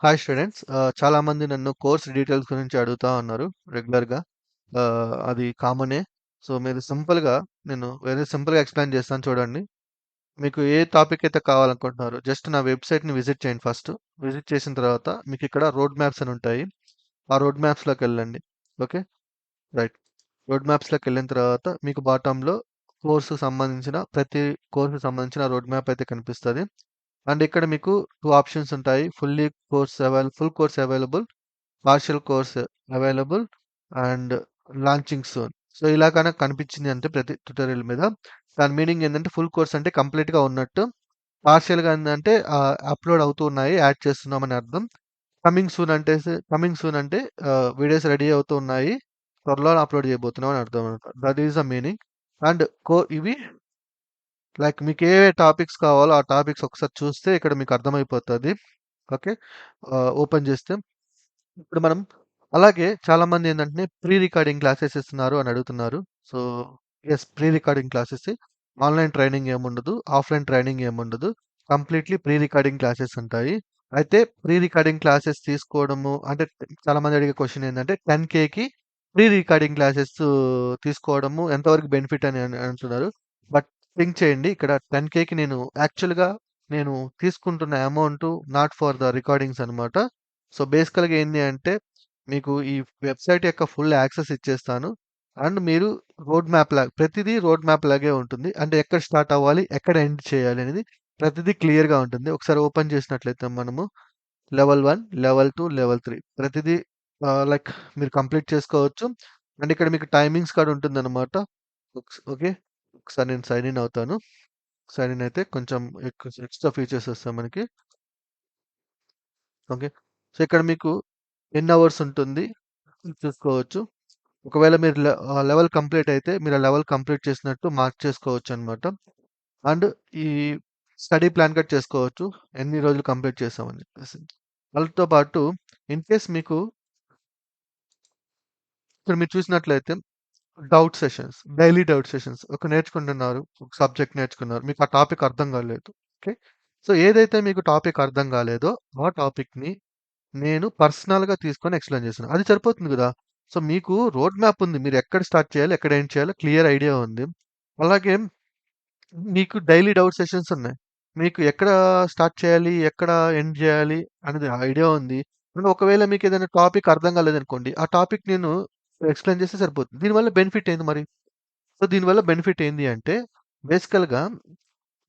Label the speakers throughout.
Speaker 1: Hi students. చాలామంది నన్ను course details గురించి అడుగుతా ఉన్నారు రెగ్యులర్‌గా. అది కామనే. సో, మీరు సింపుల్‌గా నేను వెరీ సింపుల్‌గా ఎక్స్‌ప్లెయిన్ చేస్తాను చూడండి. మీకు ఏ టాపిక్ అయితే కావాలనుకుంటున్నారో జస్ట్ నా వెబ్‌సైట్‌ని విజిట్ చేయండి ఫస్ట్. విజిట్ చేసిన తర్వాత మీకిక్కడ రోడ్ మ్యాప్స్ అని ఉంటాయి. ఆ రోడ్ మ్యాప్స్‌లోకెళ్ళండి. ఓకే. రైట్. రోడ్ మ్యాప్స్‌లోకెళ్ళిన తర్వాత మీకు బాటమ్‌లో కోర్స్‌కి సంబంధించిన రోడ్ మ్యాప్ అయితే కనిపిస్తది. అండ్ ఇక్కడ మీకు 2 ఆప్షన్స్ ఉంటాయి. Full course available, partial course available and launching soon. So, ఇలా గనక కనిపించింది అంటే ప్రతి ట్యుటోరియల్ మీద దాని మీనింగ్ ఏందంటే ఫుల్ కోర్స్ అంటే కంప్లీట్‌గా ఉన్నట్టు. పార్షియల్‌గా ఏందంటే అప్‌లోడ్ అవుతూ ఉన్నాయి. యాడ్ చేస్తున్నామని అర్థం. కమింగ్ సూన్ అంటే వీడియోస్ రెడీ అవుతూ ఉన్నాయి. త్వరలో అప్‌లోడ్ చేయబోతున్నాం అని అర్థం అనమాట. That is the meaning. And ఇవి లైక్ మీకు ఏ టాపిక్స్ కావాలో ఆ టాపిక్స్ ఒకసారి చూస్తే ఇక్కడ మీకు అర్థమైపోతది. ఓకే. ఓపెన్ చేస్తే ఇప్పుడు మనం అలాగే చాలామంది ఏందంటే ప్రీ రికార్డింగ్ క్లాసెస్ ఇస్తున్నారు అని అడుగుతున్నారు. So, yes, pre recording classes. Online training ఏముండదు. ఆఫ్‌లైన్ ట్రైనింగ్ ఏముండదు. కంప్లీట్‌లీ ప్రీ రికార్డింగ్ క్లాసెస్ ఉంటాయి. అయితే ప్రీ రికార్డింగ్ క్లాసెస్ తీసుకోవడము అంటే చాలామంది అడిగే క్వెషన్ ఏందంటే 10,000కి ప్రీ రికార్డింగ్ క్లాసెస్ తీసుకోవడము ఎంతవరకు బెనిఫిట్ అని అంటున్నారు. బట్ థింక్ చేయండి. ఇక్కడ 10,000కి నేను తీసుకుంటున్న amount not for the recordings అన్నమాట. సో, బేసికల్‌గా ఏంది అంటే, మీకు ఈ వెబ్‌సైట్ యొక్క ఫుల్ యాక్సెస్ ఇచ్చేస్తాను. అండ్ మీరు ప్రతిదీ రోడ్ మ్యాప్ లాగే ఉంటుంది. అంటే ఎక్కడ స్టార్ట్ అవ్వాలి, ఎక్కడ ఎండ్ చేయాలి అనేది ప్రతిదీ క్లియర్‌గా ఉంటుంది. ఒకసారి ఓపెన్ చేసినట్లయితే మనము లెవెల్ 1, లెవెల్ 2, లెవెల్ 3 ప్రతిదీ లైక్ మీరు కంప్లీట్ చేసుకోవచ్చు. అండ్ ఇక్కడ మీకు టైమింగ్స్ కూడా ఉంటుందన్నమాట. ఓకే. ఒకసారి నేను సైన్ ఇన్ అవుతాను. సైన్ ఇన్ అయితే కొంచెం ఎక్స్‌ట్రా ఫీచర్స్ వస్తాయి మనకి. ఓకే. సో, ఇక్కడ మీకు ఎన్ని అవర్స్ ఉంటుంది చూసుకోవచ్చు. ఒకవేళ మీరు లెవెల్ కంప్లీట్ అయితే మీరు ఆ లెవెల్ కంప్లీట్ చేసినట్టు మార్క్ చేసుకోవచ్చనమాట. అండ్ ఈ స్టడీ ప్లాన్ కూడా చేసుకోవచ్చు. ఎన్ని రోజులు కంప్లీట్ చేసామని చెప్పేసి. వాళ్ళతో పాటు ఇన్‌కేస్ మీకు ఇక్కడ మీరు చూసినట్లయితే డైలీ డౌట్ సెషన్స్. నేర్చుకుంటున్నారు. ఒక సబ్జెక్ట్ నేర్చుకున్నారు. మీకు ఆ టాపిక్ అర్థం కాలేదు. ఓకే. సో, ఏదైతే మీకు టాపిక్ అర్థం కాలేదో ఆ టాపిక్‌ని నేను పర్సనల్‌గా తీసుకొని ఎక్స్‌ప్లెయిన్ చేశాను. అది సరిపోతుంది గదా! సో, మీకు రోడ్ మ్యాప్ ఉంది. మీరు ఎక్కడ స్టార్ట్ చేయాలి, ఎక్కడ ఎండ్ చేయాలో క్లియర్ ఐడియా ఉంది. అలాగే మీకు డైలీ డౌట్ సెషన్స్ ఉన్నాయి. మీకు ఎక్కడ స్టార్ట్ చేయాలి, ఎక్కడ ఎండ్ చేయాలి అనేది ఐడియా ఉంది. అండ్ ఒకవేళ మీకేదైనా టాపిక్ అర్థం కాలేదనుకోండి, ఆ టాపిక్ నేను ఎక్స్‌ప్లెయిన్ చేస్తే సరిపోతుంది. దీనివల్ల బెనిఫిట్ ఏంది మరి? సో, దీనివల్ల బెనిఫిట్ ఏంది అంటే బేసికల్‌గా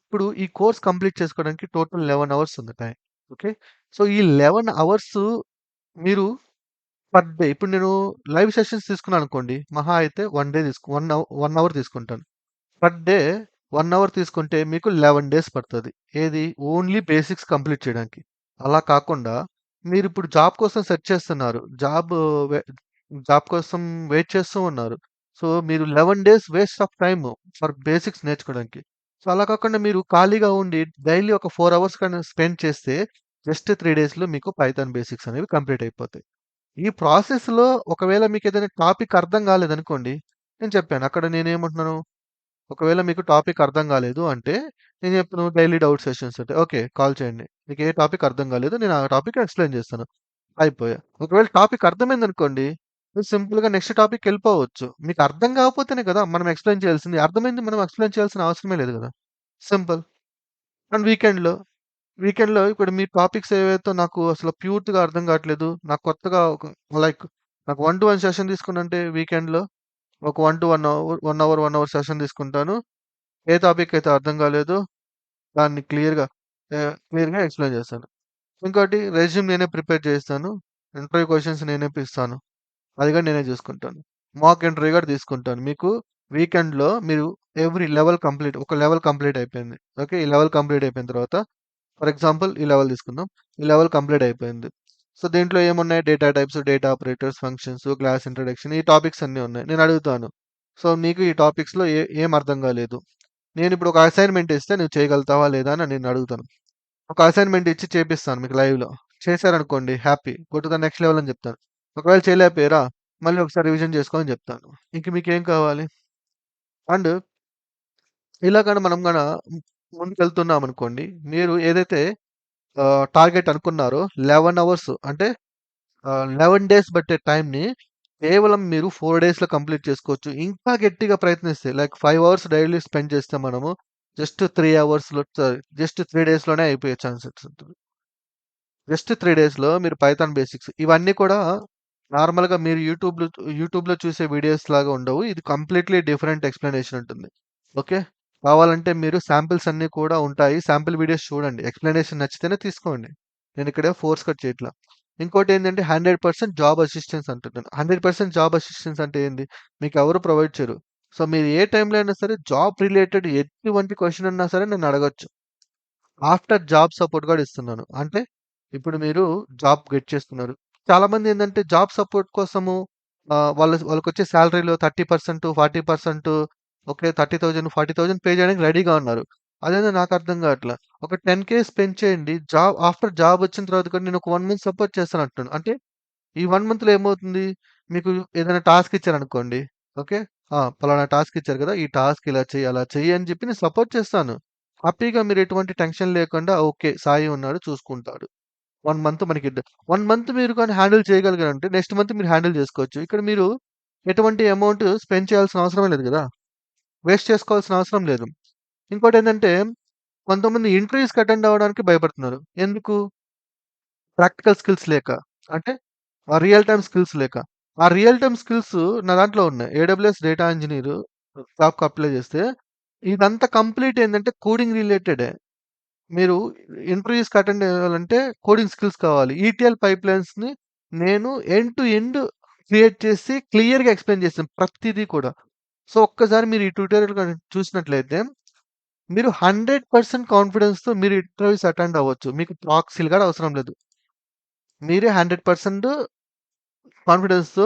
Speaker 1: ఇప్పుడు ఈ కోర్స్ కంప్లీట్ చేసుకోవడానికి టోటల్ 11 అవర్స్ ఉంది టైం. ఓకే. సో, ఈ 11 అవర్స్ మీరు పర్ డే ఇప్పుడు నేను లైవ్ సెషన్స్ తీసుకున్నాననుకోండి. మహా అయితే 1 డే 1 అవర్ తీసుకుంటాను. పర్ డే 1 అవర్ తీసుకుంటే మీకు 11 డేస్ పడతది. ఏది ఓన్లీ బేసిక్స్ కంప్లీట్ చేయడానికి. అలా కాకుండా మీరిప్పుడు జాబ్ కోసం సెర్చ్ చేస్తున్నారు. జాబ్ కోసం వెయిట్ చేస్తూ ఉన్నారు. సో, మీరు 11 days waste of time for basics నేర్చుకోవడానికి. సో, అలా కాకుండా మీరు ఖాళీగా ఉండి డైలీ ఒక 4 అవర్స్ కన్నా స్పెండ్ చేస్తే జస్ట్ 3 డేస్‌లో మీకు పైథాన్ బేసిక్స్ అనేవి కంప్లీట్ అయిపోతాయి. ఈ ప్రాసెస్‌లో ఒకవేళ మీకేదైనా టాపిక్ అర్థం కాలేదనుకోండి, నేను చెప్పాను. అక్కడ నేనేమంటున్నాను, ఒకవేళ మీకు టాపిక్ అర్థం కాలేదు అంటే, నేను చెప్తాను డైలీ డౌట్ సెషన్స్ ఉంటాయి. ఓకే. కాల్ చేయండి. మీకు ఏ టాపిక్ అర్థం కాలేదో నేను ఆ టాపిక్ ఎక్స్‌ప్లెయిన్ చేస్తాను. అయిపోయా. ఒకవేళ టాపిక్ అర్థమైందనుకోండి, మీరు సింపుల్‌గా నెక్స్ట్ టాపిక్‌కెళ్ళిపోవచ్చు. మీకు అర్థం కాకపోతేనే కదా మనం ఎక్స్‌ప్లెయిన్ చేయాల్సింది. అర్థమైంది మనం ఎక్స్‌ప్లెయిన్ చేయాల్సిన అవసరమే లేదు కదా! సింపుల్. అండ్ వీకెండ్‌లో ఇప్పుడు మీ టాపిక్స్ ఏవైతే నాకు అసలు పూర్తిగా అర్థం కావట్లేదు. నాకు కొత్తగా లైక్ నాకు 1-1 సెషన్ తీసుకున్నంటే వీకెండ్‌లో ఒక 1 అవర్ సెషన్ తీసుకుంటాను. ఏ టాపిక్ అయితే అర్థం కాలేదో దాన్ని క్లియర్‌గా ఎక్స్‌ప్లెయిన్ చేస్తాను. ఇంకోటి రెజ్యూమ్ నేనే ప్రిపేర్ చేస్తాను. ఇంటర్వ్యూ క్వెషన్స్ నేనే ఇస్తాను. అది కూడా నేనే చూసుకుంటాను. మాక్ ఇంటర్వ్యూ కూడా తీసుకుంటాను. మీకు వీకెండ్‌లో మీరు ఒక లెవెల్ కంప్లీట్ అయిపోయింది. ఓకే. ఈ లెవెల్ కంప్లీట్ అయిపోయిన తర్వాత ఫర్ ఎగ్జాంపుల్ ఈ లెవెల్ తీసుకుందాం. ఈ లెవెల్ కంప్లీట్ అయిపోయింది. సో, దీంట్లో ఏమున్నాయి data types, data operators, functions, class introduction ఈ టాపిక్స్ అన్నీ ఉన్నాయి. నేను అడుగుతాను. సో, నీకు ఈ టాపిక్స్‌లో ఏం అర్థం కాలేదు? నేనిప్పుడు ఒక అసైన్‌మెంట్ ఇస్తే నువ్వు చేయగలుగుతావా లేదా అని నేను అడుగుతాను. ఒక అసైన్‌మెంట్ ఇచ్చి చేపిస్తాను మీకు లైవ్‌లో. చేశారనుకోండి happy. Go to the next level అని చెప్తాను. ఒకవేళ చేయలేకపోయారా మళ్ళీ ఒకసారి రివిజన్ చేసుకో అని చెప్తాను. ఇంక మీకేం కావాలి? అండ్ ఇలా గాని మనం ముందుకెళ్తున్నామనుకోండి, మీరు ఏదైతే టార్గెట్ అనుకున్నారో 11 అవర్స్ అంటే 11 డేస్ పట్టే టైంని కేవలం మీరు 4 డేస్‌లో కంప్లీట్ చేసుకోవచ్చు. ఇంకా గట్టిగా ప్రయత్నిస్తే లైక్ 5 అవర్స్ డైలీ స్పెండ్ చేస్తే మనము జస్ట్ 3 అవర్స్‌లో జస్ట్ 3 డేస్‌లోనే అయిపోయే ఛాన్సెస్ ఉంటుంది. జస్ట్ 3 డేస్‌లో మీరు పైథాన్ బేసిక్స్ ఇవన్నీ కూడా నార్మల్‌గా మీరు యూట్యూబ్‌లో చూసే వీడియోస్ లాగా ఉండవు. ఇది కంప్లీట్‌లీ డిఫరెంట్ ఎక్స్‌ప్లనేషన్ ఉంటుంది. ఓకే. కావాలంటే మీరు శాంపిల్స్ అన్నీ కూడా ఉంటాయి. శాంపిల్ వీడియోస్ చూడండి. ఎక్స్‌ప్లనేషన్ నచ్చితేనే తీసుకోండి. నేనిక్కడ ఫోర్స్ కట్ చేయట్లా. ఇంకోటేంటంటే 100% జాబ్ అసిస్టెన్స్ అంటున్నాను. 100% జాబ్ అసిస్టెన్స్ అంటే ఏంది? మీకెవరు ప్రొవైడ్ చేయరు. సో, మీరు ఏ టైంలో అయినా సరే జాబ్ రిలేటెడ్ ఎటువంటి క్వెషన్ ఉన్నా సరే నన్నడగొచ్చు. ఆఫ్టర్ జాబ్ సపోర్ట్ కూడా ఇస్తున్నాను. అంటే ఇప్పుడు మీరు జాబ్ గెట్ చేస్తున్నారు. చాలామంది ఏందంటే జాబ్ సపోర్ట్ కోసము వాళ్ళకొచ్చే సాలరీలో 30%, 40% ఓకే. 30,000, 40,000 పే చేయడానికి రెడీగా ఉన్నారు. అదేందో నాకర్థం కావట్ల. ఒక 10,000 స్పెండ్ చేయండి. ఆఫ్టర్ జాబ్ వచ్చిన తర్వాత కూడా నేను ఒక 1 మంత్ సపోర్ట్ చేస్తానంటున్నాను. అంటే ఈ 1 మంత్‌లో ఏమవుతుంది? మీకు ఏదైనా టాస్క్ ఇచ్చారనుకోండి. ఓకే. పలానా టాస్క్ ఇచ్చారు కదా! ఈ టాస్క్ ఇలా చెయ్యి, అలా చెయ్యి అని చెప్పి నేను సపోర్ట్ చేస్తాను. హ్యాపీగా మీరు ఎటువంటి టెన్షన్ లేకుండా ఓకే. సాయి ఉన్నాడు చూసుకుంటాడు. 1 మంత్ మనకి 1 మంత్ మీరు కానీ హ్యాండిల్ చేయగలిగారంటే నెక్స్ట్ మంత్ మీరు హ్యాండిల్ చేసుకోవచ్చు. ఇక్కడ మీరు ఎటువంటి అమౌంట్ స్పెండ్ చేయాల్సిన అవసరమే లేదు గదా! వేస్ట్ చేసుకోవాల్సిన అవసరం లేదు. ఇంకోటేంటంటే కొంతమంది ఇంటర్వ్యూస్‌కి అటెండ్ అవ్వడానికి భయపడుతున్నారు. ఎందుకు? ప్రాక్టికల్ స్కిల్స్ లేక. అంటే రియల్ టైమ్ స్కిల్స్ లేక. ఆ రియల్ టైమ్ స్కిల్స్ నా దాంట్లో ఉన్నాయి. ఏడబ్ల్యూఎస్ డేటా ఇంజినీర్ జాబ్‌కి అప్లై చేస్తే ఇదంతా కంప్లీట్ ఏందంటే కోడింగ్ రిలేటెడే. మీరు ఇంటర్వ్యూస్‌కి అటెండ్ అవ్వాలంటే కోడింగ్ స్కిల్స్ కావాలి. ఈటీఎల్ పైప్‌లైన్స్‌ని నేను ఎండ్ టు ఎండ్ క్రియేట్ చేసి క్లియర్‌గా ఎక్స్‌ప్లెయిన్ చేశాను ప్రతీదీ కూడా. సో, ఒక్కసారి మీరు ఈ ట్యుటోరియల్ గనుక చూసినట్లయితే మీరు 100% కాన్ఫిడెన్స్‌తో మీరు ఇంటర్వ్యూస్ అటెండ్ అవ్వచ్చు. మీకు ప్రాక్సీలు కూడా అవసరం లేదు. మీరే 100% కాన్ఫిడెన్స్‌తో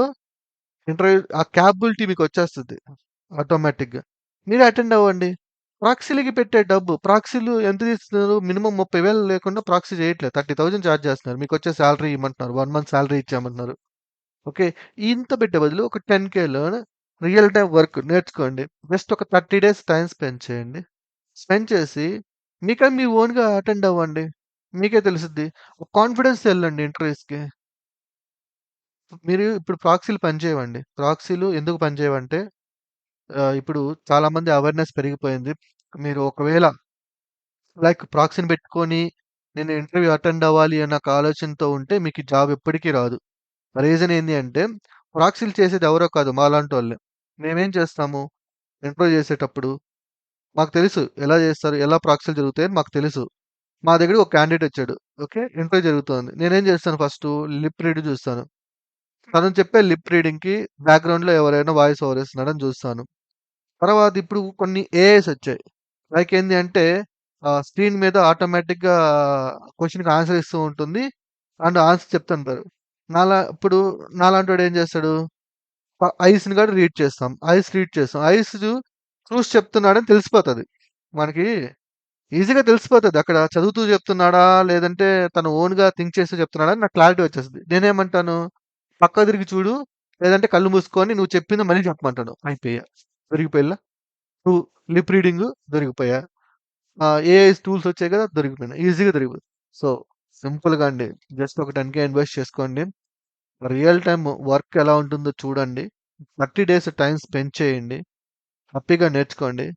Speaker 1: ఆ క్యాపబిలిటీ మీకొచ్చేస్తది ఆటోమేటిక్‌గా. మీరే అటెండ్ అవ్వండి. ప్రాక్సీలకి పెట్టే డబ్బు ప్రాక్సీలు ఎంత తీస్తున్నారు? మినిమమ్ 30,000 లేకుండా ప్రాక్సీ చేయట్లేదు. 30,000 చార్జ్ చేస్తున్నారు. మీకొచ్చే సాలరీ ఇయ్యమంటున్నారు. 1 మంత్ సాలరీ ఇచ్చేయమంటున్నారు. ఓకే. ఇంత పెట్టే బదులు ఒక 10,000లో రియల్ టైమ్ వర్క్ నేర్చుకోండి. జస్ట్ ఒక 30 డేస్ టైమ్ స్పెండ్ చేయండి. స్పెండ్ చేసి మీ ఓన్‌గా అటెండ్ అవ్వండి. మీకే తెలుసుద్ది. కాన్ఫిడెన్స్‌తో ఎళ్ళండి ఇంటర్వ్యూస్‌కి. మీరు ఇప్పుడు ప్రాక్సీలు పనిచేయవండి. ప్రాక్సీలు ఎందుకు పనిచేయవంటే ఇప్పుడు చాలామంది అవేర్‌నెస్ పెరిగిపోయింది. మీరు ఒకవేళ లైక్ ప్రాక్సీని పెట్టుకొని నేను ఇంటర్వ్యూ అటెండ్ అవ్వాలి అన్న ఒక ఆలోచనతో ఉంటే మీకు ఈ జాబ్ ఎప్పటికి రాదు. రీజన్ ఏంది అంటే ప్రాక్సీలు చేసేది ఎవరో కాదు మాలాంటోళ్ళే. మేమేం చేస్తాము ఇంటర్వ్యూ చేసేటప్పుడు మాకు తెలుసు ఎలా చేస్తారు, ఎలా ప్రాక్సీలు జరుగుతాయని మాకు తెలుసు. మా దగ్గరికి ఒక క్యాండిడేట్ వచ్చాడు. ఓకే. ఇంటర్వ్యూ జరుగుతోంది. నేనేం చేస్తాను ఫస్టు లిప్ రీడ్ చూస్తాను. తను చెప్పే లిప్ రీడింగ్‌కి బ్యాక్‌గ్రౌండ్‌లో ఎవరైనా వాయిస్ ఓవర్ ఇస్తున్నాడని చూస్తాను. తర్వాత ఇప్పుడు కొన్ని ఏఐస్ వచ్చాయి. లైక్ ఏంది అంటే స్క్రీన్ మీద ఆటోమేటిక్‌గా క్వెషన్‌కి ఆన్సర్ ఇస్తూ ఉంటుంది. అండ్ ఆన్సర్ చెప్తుంటారు. ఇప్పుడు నాలాంటోడు ఏం చేస్తాడు? ఐస్‌ని కూడా రీడ్ చేస్తాం. ఐస్ రీడ్ చేస్తాం. చూసి చెప్తున్నాడని తెలిసిపోతది. మనకి ఈజీగా తెలిసిపోతది. అక్కడ చదువుతూ చెప్తున్నాడా? లేదంటే తను ఓన్‌గా థింక్ చేస్తూ చెప్తున్నాడా? అని నాకు క్లారిటీ వచ్చేస్తది. నేనేమంటాను? పక్కకు తిరిగి చూడు. లేదంటే కళ్ళు మూసుకొని నువ్వు చెప్పింది మళ్ళీ చెప్పమంటాను. అయిపోయా. దొరికిపోయిల్లా. నువ్వు లిప్ రీడింగు దొరికిపోయా. ఏఐ టూల్స్ వచ్చాయి కదా! దొరికిపోయినా. ఈజీగా దొరికిపోయింది. సో, సింపుల్‌గా అండి. జస్ట్ ఒక 10,000 ఇన్వెస్ట్ చేసుకోండి. రియల్ టైమ్ వర్క్ ఎలా ఉంటుందో చూడండి. 30 డేస్ టైమ్ స్పెండ్ చేయండి. హ్యాపీగా నేర్చుకోండి.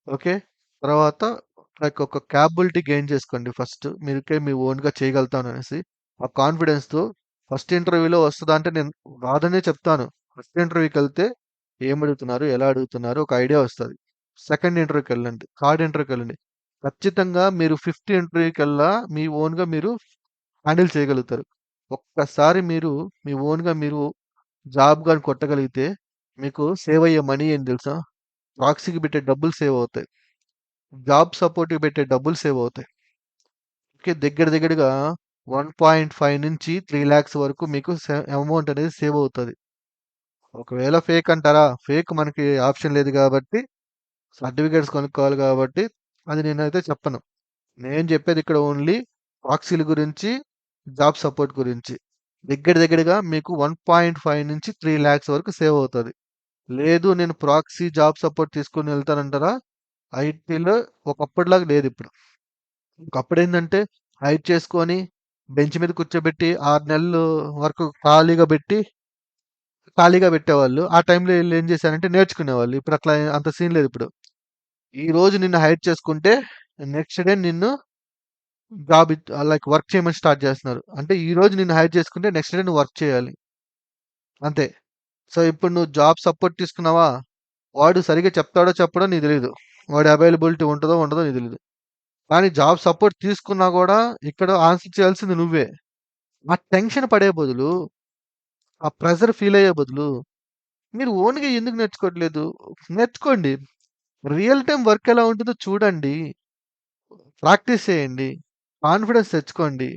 Speaker 1: ఓకే. తర్వాత లైక్ ఒక క్యాపబిలిటీ గెయిన్ చేసుకోండి ఫస్ట్. మీ ఓన్‌గా చేయగలుగుతాననేసి. ఆ కాన్ఫిడెన్స్‌తో ఫస్ట్ ఇంటర్వ్యూలో వస్తదా అంటే నేను రాదనే చెప్తాను. ఫస్ట్ ఇంటర్వ్యూకెళ్తే ఏమడుగుతున్నారు? ఎలా అడుగుతున్నారు? ఒక ఐడియా వస్తది. సెకండ్ ఇంటర్వ్యూకెళ్ళండి. థర్డ్ ఇంటర్వ్యూకెళ్ళండి. ఖచ్చితంగా మీరు ఫిఫ్త్ ఇంటర్వ్యూకల్లా మీ ఓన్‌గా మీరు హ్యాండిల్ చేయగలుగుతారు. ఒక్కసారి మీ ఓన్‌గా మీరు జాబ్ గాని కొట్టగలిగితే మీకు సేవ్ అయ్యే మనీ ఏంటి తెలుసా? ప్రాక్సీకి పెట్టే డబ్బులు సేవ్ అవుతాయి. జాబ్ సపోర్ట్‌కి పెట్టే డబ్బులు సేవ్ అవుతాయి. ఓకే. దగ్గరగా 1.5 నుంచి 3,00,000 వరకు మీకు అమౌంట్ అనేది సేవ్ అవుతది. ఒకవేళ ఫేక్ అంటారా? ఫేక్ మనకి ఆప్షన్ లేదు గాబట్టి, సర్టిఫికేట్స్ కొనుక్కోవాలి గాబట్టి, అది నేనైతే చెప్పను. నేను చెప్పేది ఇక్కడ ఓన్లీ ప్రాక్సీల గురించి, జాబ్ సపోర్ట్ గురించి. దగ్గరగా మీకు 1.5 నుంచి 3,00,000 వరకు సేవ్ అవుతది. లేదు నేను ప్రాక్సీ, జాబ్ సపోర్ట్ తీసుకొని వెళ్తానంటారా? ఐటీలో ఒకప్పటిలాగా లేదిప్పుడు. ఒకప్పుడేందంటే హైడ్ చేసుకొని బెంచ్ మీద కూర్చోబెట్టి 6 నెలలు వరకు ఖాళీగా పెట్టేవాళ్ళు. ఆ టైంలో ఈళ్ళు ఏం చేశారంటే నేర్చుకునేవాళ్ళు. ఇప్పుడు అట్లా అంత సీన్ లేదు ఇప్పుడు. ఈరోజు నిన్ను హైర్ చేసుకుంటే నెక్స్ట్ డే నిన్ను లైక్ వర్క్ చేయమని స్టార్ట్ చేస్తున్నారు. అంటే ఈరోజు నిన్ను హైర్ చేసుకుంటే నెక్స్ట్ డే నువ్వు వర్క్ చేయాలి. అంతే. సో, ఇప్పుడు నువ్వు జాబ్ సపోర్ట్ తీసుకున్నావా? వాడు సరిగ్గా చెప్తాడో చెప్పడో నీకు తెలీదు. వాడి అవైలబిలిటీ ఉంటదో ఉండదో నీకు తెలీదు. కానీ జాబ్ సపోర్ట్ తీసుకున్నా గూడా ఇక్కడ ఆన్సర్ చేయాల్సింది నువ్వే. ఆ టెన్షన్ పడే బదులు, ఆ ప్రెషర్ ఫీల్ అయ్యే బదులు మీరు ఓన్‌గా ఎందుకు నేర్చుకోవట్లేదు? నేర్చుకోండి. రియల్ టైమ్ వర్క్ ఎలా ఉంటుందో చూడండి. ప్రాక్టీస్ చేయండి. కాన్ఫిడెన్స్ తెచ్చుకోండి.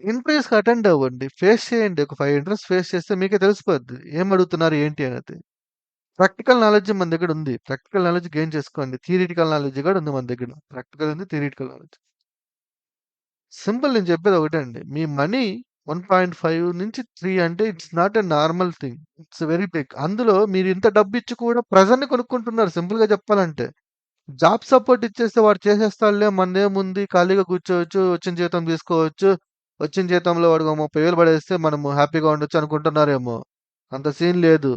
Speaker 1: ఇంటర్వ్యూస్‌కి అటెండ్ అవ్వండి. ఫేస్ చేయండి. ఒక 5 ఇంటర్వ్యూస్ ఫేస్ చేస్తే మీకే తెలిసిపోద్ది. ఏం అడుగుతున్నారు ఏంటి అనేది. ప్రాక్టికల్ నాలెడ్జ్ మన దగ్గర ఉంది. ప్రాక్టికల్ నాలెడ్జ్ గెయిన్ చేసుకోండి. థియరిటికల్ నాలెడ్జ్ కూడా ఉంది మన దగ్గర. ప్రాక్టికల్ ఉంది, థియరిటికల్ నాలెడ్జ్. సింపుల్ నేను చెప్పేది ఒకటే అండి. మీ మనీ 1.5 నుంచి 3 అంటే it's not a normal thing. It's very big. అందులో మీరు ఇంత డబ్బు ఇచ్చి కూడా ప్రెజర్‌ని కొనుక్కుంటున్నారు సింపుల్‌గా చెప్పాలంటే. జాబ్ సపోర్ట్ ఇచ్చేస్తే వాడు చేసేస్తాడులే మనదేముంది ఖాళీగా కూర్చోవచ్చు, వచ్చిన జీతం తీసుకోవచ్చు. వచ్చిన జీతంలో వాడికి ఓ 30,000 పడేస్తే మనము హ్యాపీగా ఉండొచ్చు అనుకుంటున్నారేమో. అంత సీన్ లేదు.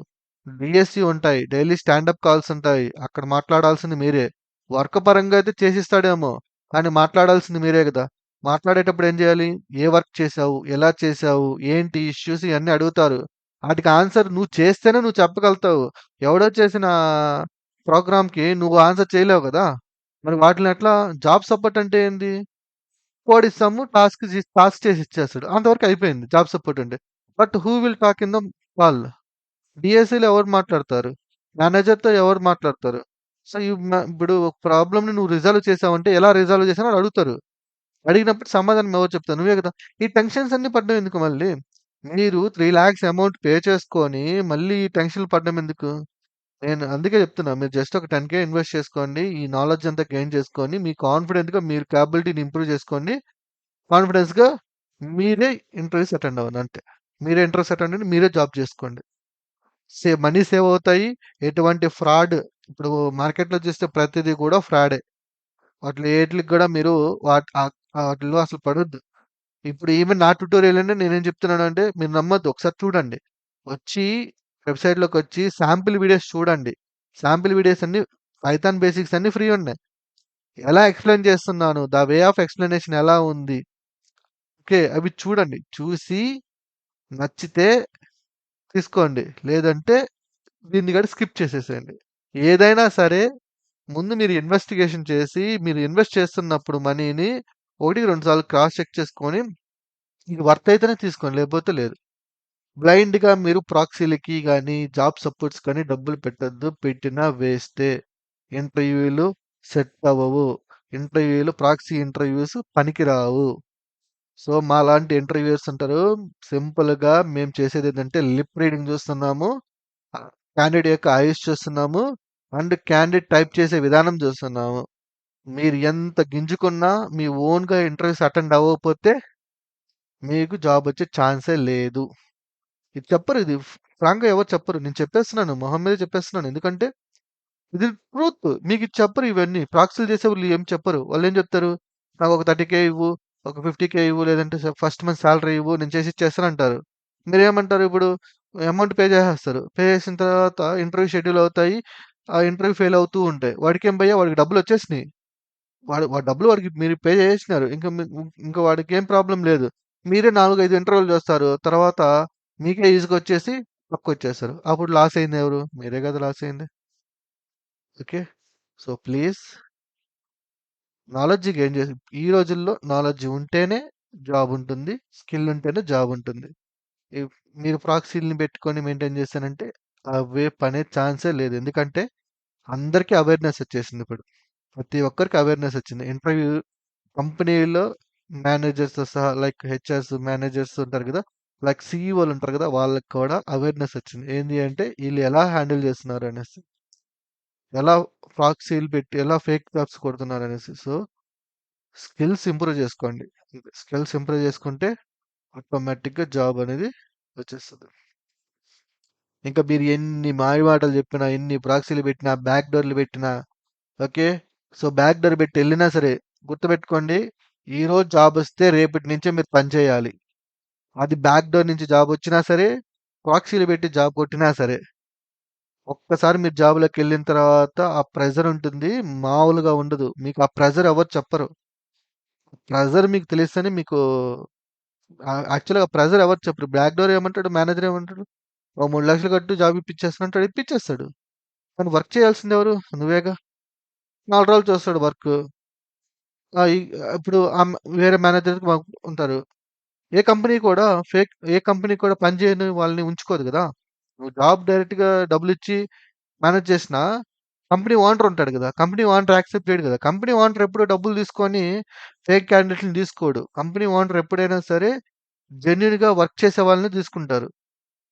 Speaker 1: డీఎస్సీ ఉంటాయి. డైలీ స్టాండప్ కాల్స్ ఉంటాయి. అక్కడ మాట్లాడాల్సింది మీరే. వర్క్ పరంగా అయితే చేసిస్తాడేమో. కానీ మాట్లాడాల్సింది మీరే గదా! మాట్లాడేటప్పుడు ఏం జేయాలి? ఏ వర్క్ చేశావు? ఎలా చేశావు? ఏంటి ఇష్యూస్ ఇయన్నీ అడుగుతారు. ఆటికి ఆన్సర్ నువ్వు చేస్తేనే నువ్వు చెప్పగలుగుతావు. ఎవడో చేసిన ప్రోగ్రామ్‌కి నువ్వు ఆన్సర్ చేయలేవు గదా! మరి వాటిలిని ఎట్లా జాబ్ సపోర్ట్ అంటే ఏంది? కోడ్ ఇస్తాము. టాస్క్ చేసి ఇచ్చేస్తాడు. అంతవరకు అయిపోయింది జాబ్ సపోర్ట్ అంటే. But who will talk in the call? డీఎస్‌ఈలో ఎవరు మాట్లాడతారు? మేనేజర్‌తో ఎవరు మాట్లాడతారు? సో, ఇప్పుడు ఒక ప్రాబ్లమ్‌ని నువ్వు రిజాల్వ్ చేసావంటే ఎలా రిజాల్వ్ చేసావు అని అడుగుతారు. అడిగినప్పుడు సమాధానం ఎవరు చెప్తారు? నువ్వే గదా! ఈ టెన్షన్స్ అన్నీ పడడం ఎందుకు మళ్ళీ? మీరు 3,00,000 అమౌంట్ పే చేసుకొని మళ్ళీ ఈ టెన్షన్‌లు పడడం ఎందుకు? నేను అందుకే చెప్తున్నా. మీరు జస్ట్ ఒక 10,000 ఇన్వెస్ట్ చేసుకోండి. ఈ నాలెడ్జ్ అంతా గెయిన్ చేసుకొని, మీ కాన్ఫిడెంట్‌గా మీరు కేపబిలిటీని ఇంప్రూవ్ చేసుకోండి. కాన్ఫిడెన్స్‌గా మీరే ఇంటర్వ్యూస్ అటెండ్ అవ్వండి అంతే. మీరే ఇంటర్వ్యూస్ అటెండ్ అవ్వండి. మీరే జాబ్ చేసుకోండి. మనీ సేవ్ అవుతాయి. ఎటువంటి ఫ్రాడ్ ఇప్పుడు మార్కెట్‌లో చూస్తే ప్రతిది కూడా ఫ్రాడే. వాటిలో ఏట్లికి గూడా మీరు ఆటిల్లో అసలు పడొద్దు. ఇప్పుడు ఈవెన్ నా ట్యుటోరియల్‌లోనే నేనేం చెప్తున్నానంటే మీరు నమ్మొద్దు. ఒకసారి చూడండి. వచ్చి వెబ్‌సైట్‌లోకొచ్చి శాంపిల్ వీడియోస్ చూడండి. శాంపిల్ వీడియోస్ అన్నీ పైథాన్ బేసిక్స్ అన్నీ ఫ్రీ ఉన్నాయి. ఎలా ఎక్స్‌ప్లెయిన్ చేస్తున్నాను? ద వే ఆఫ్ ఎక్స్‌ప్లనేషన్ ఎలా ఉంది? ఓకే. అవి చూడండి. చూసి నచ్చితే తీసుకోండి. లేదంటే దీన్ని కూడా స్కిప్ చేసేసేయండి. ఏదైనా సరే ముందు మీరు ఇన్వెస్టిగేషన్ చేసి, మీరు ఇన్వెస్ట్ చేస్తున్నప్పుడు మనీని 1, 2 సార్లు క్రాస్ చెక్ చేసుకొని, ఇది వర్త్ అయితేనే తీసుకోండి. లేకపోతే లేదు. బ్లైండ్‌గా మీరు ప్రాక్సీలకి గాని, జాబ్ సపోర్ట్స్ కానీ డబ్బులు పెట్టొద్దు. పెట్టినా వేస్టే. ఇంటర్వ్యూలు సెట్ అవ్వవు. ప్రాక్సీ ఇంటర్వ్యూస్ పనికిరావు. సో, మాలాంటి ఇంటర్వ్యూయర్స్ ఉంటారు. సింపుల్‌గా మేము చేసేదేంటంటే లిప్ రీడింగ్ చూస్తున్నాము. క్యాండిడేట్ యొక్క ఐస్ చూస్తున్నాము. అండ్ క్యాండిడేట్ టైప్ చేసే విధానం చూస్తున్నాము. మీరు ఎంత గింజుకున్నా మీ ఓన్‌గా ఇంటర్వ్యూస్ అటెండ్ అవ్వకపోతే మీకు జాబ్ వచ్చే ఛాన్సే లేదు. ఇది చెప్పరు ఇది ఫ్రాంక్‌గా ఎవరు చెప్పరు. నేను చెప్పేస్తున్నాను. మొహం మీద చెప్పేస్తున్నాను. ఎందుకంటే ఇది ట్రూత్. మీకిది చెప్పరు ఇవన్నీ. ప్రాక్సీలు చేసేవాళ్ళు ఏం చెప్పరు. వాళ్ళేం చెప్తారు? నాకొక 30,000 ఇవ్వు, ఒక 50,000 ఇవ్వు, లేదంటే ఫస్ట్ మంత్ సాలరీ ఇవ్వు, నేను చేసి ఇచ్చేస్తానంటారు. మీరేమంటారు ఇప్పుడు? అమౌంట్ పే చేసేస్తారు. పే చేసిన తర్వాత ఇంటర్వ్యూ షెడ్యూల్ అవుతాయి. ఆ ఇంటర్వ్యూ ఫెయిల్ అవుతూ ఉంటాయి. వాడికేం భయ్యా వాడికి డబ్బులొచ్చేసినియి. వాడి డబ్బులు వాడికి మీరు పే చేసేసినారు. ఇంక వాడికేం ప్రాబ్లమ్ లేదు. మీరే 4, 5 ఇంటర్వ్యూలు చూస్తారు. తర్వాత మీకే ఈజీగొచ్చేసి పక్కకొచ్చేస్తారు. అప్పుడు లాస్ అయింది ఎవరు? మీరే కదా లాస్ అయింది. Okay. So, please knowledge gain చేసి ఈ రోజుల్లో నాలెడ్జ్ ఉంటేనే జాబ్ ఉంటుంది. స్కిల్ ఉంటేనే జాబ్ ఉంటుంది. ఇఫ్ మీరు ప్రాక్సీలని పెట్టుకొని మెయింటైన్ చేశానంటే అవే పనే ఛాన్సే లేదు. ఎందుకంటే అందరికీ అవేర్‌నెస్ వచ్చేసింది ఇప్పుడు. ప్రతి ఒక్కరికి అవేర్‌నెస్ వచ్చింది. ఇంటర్వ్యూ కంపెనీలో మేనేజర్స్‌తో సహా లైక్ హెచ్ఆర్స్, మేనేజర్స్ ఉంటారు కదా! లైక్ సీఈఓలు ఉంటారు కదా! వాళ్ళకి కూడా అవేర్‌నెస్ వచ్చింది. ఏంది అంటే ఈళ్ళు ఎలా హ్యాండిల్ చేస్తున్నారు అనేసి. ఎలా ప్రాక్సీలు పెట్టి ఎలా ఫేక్ జాబ్స్ కొడుతున్నారు అనేసి. సో, స్కిల్స్ ఇంప్రూవ్ చేసుకోండి. స్కిల్స్ ఇంప్రూవ్ చేసుకుంటే ఆటోమేటిక్‌గా జాబ్ అనేది వచ్చేస్తది. ఇంకా మీరు ఎన్ని మాయమాటలు చెప్పినా, ఎన్ని ప్రాక్సీలు పెట్టినా, బ్యాక్ డోర్‌లు పెట్టినా ఓకే. సో, బ్యాక్ డోర్ పెట్టి ఎళ్ళినా సరే గుర్తుపెట్టుకోండి ఈరోజు జాబ్ వస్తే రేపటి నుంచే మీరు పని చేయాలి. అది బ్యాక్ డోర్ నుంచి జాబ్ వచ్చినా సరే, ప్రాక్సీలు పెట్టి జాబ్ కొట్టినా సరే. ఒక్కసారి మీరు జాబ్‌లోకెళ్ళిన తర్వాత ఆ ప్రెషర్ ఉంటుంది. మామూలుగా ఉండదు. మీకు ఆ ప్రెషర్ ఎవరు చెప్పరు. ప్రెషర్ మీకు తెలిస్తేనే మీకు యాక్చువల్‌గా ప్రెషర్ ఎవరు చెప్పరు. బ్యాక్ డోర్ ఏమంటాడు? మేనేజర్ ఏమంటాడు? "ఓ 3,00,000 కట్టు జాబ్ ఇప్పించేస్తాను" అంటాడు. ఇప్పించేస్తాడు. కానీ వర్క్ చేయాల్సింది ఎవరు? నువ్వేగా. 4 రోజులు చూస్తాడు వర్కు. ఆహ్, ఈ ఇప్పుడు వేరే మేనేజర్ ఉంటారు. ఏ కంపెనీ కూడా పని చేయని వాళ్ళని ఉంచుకోదు గదా! నువ్వు జాబ్ డైరెక్ట్‌గా డబ్బులిచ్చి మేనేజ్ చేసినా కంపెనీ ఓనర్ ఉంటాడు గదా! కంపెనీ ఓనర్ యాక్సెప్ట్ చేయడు గదా! కంపెనీ ఓనర్ ఎప్పుడు డబ్బులు తీసుకొని ఫేక్ క్యాండిడేట్‌లని తీసుకోడు. కంపెనీ ఓనర్ ఎప్పుడైనా సరే జెన్యూన్‌గా వర్క్ చేసే వాళ్ళని తీసుకుంటారు.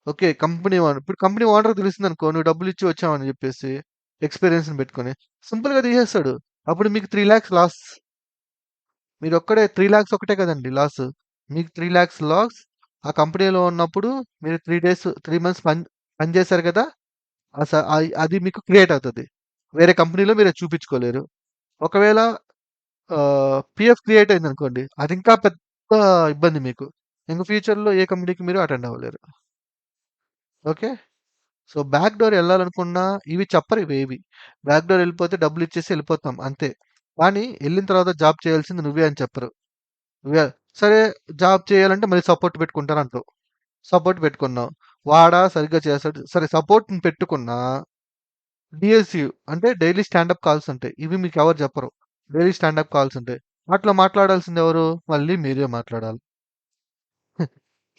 Speaker 1: ఓకే. కంపెనీ ఓనర్ ఇప్పుడు కంపెనీ ఓనర్‌కి తెలిసిందనుకో నువ్వు డబ్బులిచ్చి వచ్చావని జెప్పేసి ఎక్స్‌పీరియన్స్‌ని పెట్టుకొని సింపుల్‌గా తీసేస్తాడు. అప్పుడు మీకు 3,00,000 లాస్. మీరొక్కడే 3,00,000 ఒకటే కదండీ లాసు. మీకు 3,00,000 లాస్. ఆ కంపెనీలో ఉన్నప్పుడు మీరు 3 మంత్స్ పని చేశారు కదా! అది మీకు క్రియేట్ అవుతది. వేరే కంపెనీలో మీరది చూపించుకోలేరు. ఒకవేళ పీఎఫ్ క్రియేట్ అయిందనుకోండి. అది ఇంకా పెద్ద ఇబ్బంది మీకు. ఇంక ఫ్యూచర్‌లో ఏ కంపెనీకి మీరు అటెండ్ అవ్వలేరు. ఓకే. సో, బ్యాక్ డోర్ ఎళ్ళాలనుకున్నా ఇవి చెప్పరు ఇవేవి. బ్యాక్ డోర్ ఎళ్ళిపోతే డబ్బులిచ్చేసి ఎళ్ళిపోతాం అంతే. కానీ ఎళ్ళిన తర్వాత జాబ్ చేయాల్సింది నువ్వే అని చెప్పరు. నువ్వే సరే జాబ్ చేయాలంటే మళ్ళీ సపోర్ట్ పెట్టుకుంటానంటావు. సపోర్ట్ పెట్టుకున్నావు. వాడా సరిగ్గా చేస్తాడు. సరే సపోర్ట్‌ని పెట్టుకున్నా డీఎస్‌యూ అంటే డైలీ స్టాండప్ కాల్స్ ఉంటాయి. ఇవి మీకెవరు చెప్పరు. డైలీ స్టాండప్ కాల్స్ ఉంటాయి. అట్లా మాట్లాడాల్సిందెవరు? మళ్ళీ మీరే మాట్లాడాలి.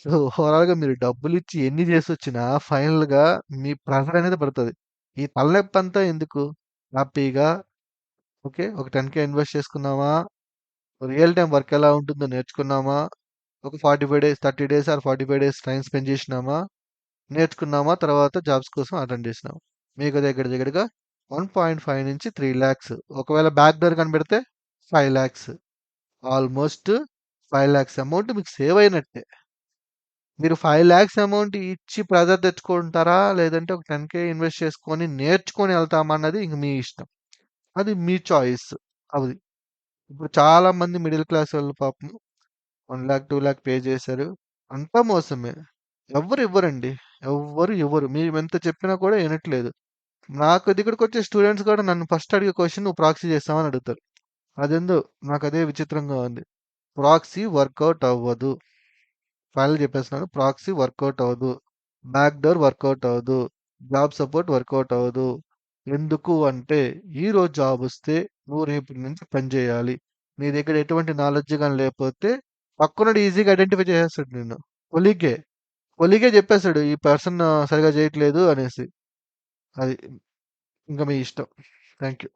Speaker 1: సో, ఓవరాల్‌గా మీరు డబ్బులిచ్చి ఎన్ని జేసొచ్చినా ఫైనల్‌గా మీ ప్రెషర్ అనేది పడతది. ఈ తలనొప్పంతా ఎందుకు? హ్యాపీగా ఓకే. ఒక 10,000 ఇన్వెస్ట్ చేసుకున్నామా? రియల్ టైమ్ వర్క్ ఎలా ఉంటుందో నేర్చుకున్నామా? ఒక 45 days, 30 days or 45 days time spend జేసినామా? నేర్చుకున్నామా? తర్వాత జాబ్స్ కోసం అటెండ్ జేసినామా? మీకు దగ్గర దగ్గరగా 1.5-3 లాక్స్ ఒకవేళ బ్యాక్ డోర్ కనిపెడితే 5 లాక్స్ ఆల్మోస్ట్ 5 లాక్స్ అమౌంట్ మీకు సేవ్ అయినట్టే. మీరు 5 లాక్స్ అమౌంట్ ఇచ్చి ప్రెజర్ తెచ్చుకుంటారా? లేదంటే ఒక 10,000 ఇన్వెస్ట్ చేసుకొని నేర్చుకొని ఎళ్తామా అన్నది ఇంక మీ ఇష్టం. అది మీ చాయిస్. అది. ఇప్పుడు చాలా మంది మిడిల్ క్లాసోళ్ళు పాపం 1,00,000, 2,00,000 పే చేశారు. అంతా మోసమే. ఎవ్వరు ఇవ్వరండి. ఎవ్వరు ఇవ్వరు. మేమెంత చెప్పినా కూడా ఇనట్లేదు. నాకు దగ్గరకొచ్చే స్టూడెంట్స్ కూడా నన్ను ఫస్ట్ అడిగే క్వెషన్ "నువ్వు ప్రాక్సీ చేసావా?" అని అడుగుతారు. అదేందో నాకదే విచిత్రంగా ఉంది. ప్రాక్సీ వర్కౌట్ అవ్వదు. ఫైనల్‌గా చెప్పేస్తున్నాను. ప్రాక్సీ వర్కౌట్ అవ్వదు. బ్యాక్ డోర్ వర్కౌట్ అవ్వదు. జాబ్ సపోర్ట్ వర్కౌట్ అవ్వదు. ఎందుకు అంటే ఈరోజు జాబొస్తే నువ్వు రేపటి నుంచి పని చేయాలి. నీ దగ్గర ఎటువంటి నాలెడ్జ్ గాని లేపోతే పక్కనోడు ఈజీగా ఐడెంటిఫై చేసేస్తాడు నిన్ను. కొలీగే. కొలీగే చెప్పేస్తాడు. ఈ పర్సన్ సరిగ్గా చేయట్లేదు అనేసి. అది. ఇంక మీ ఇష్టం. Thank you.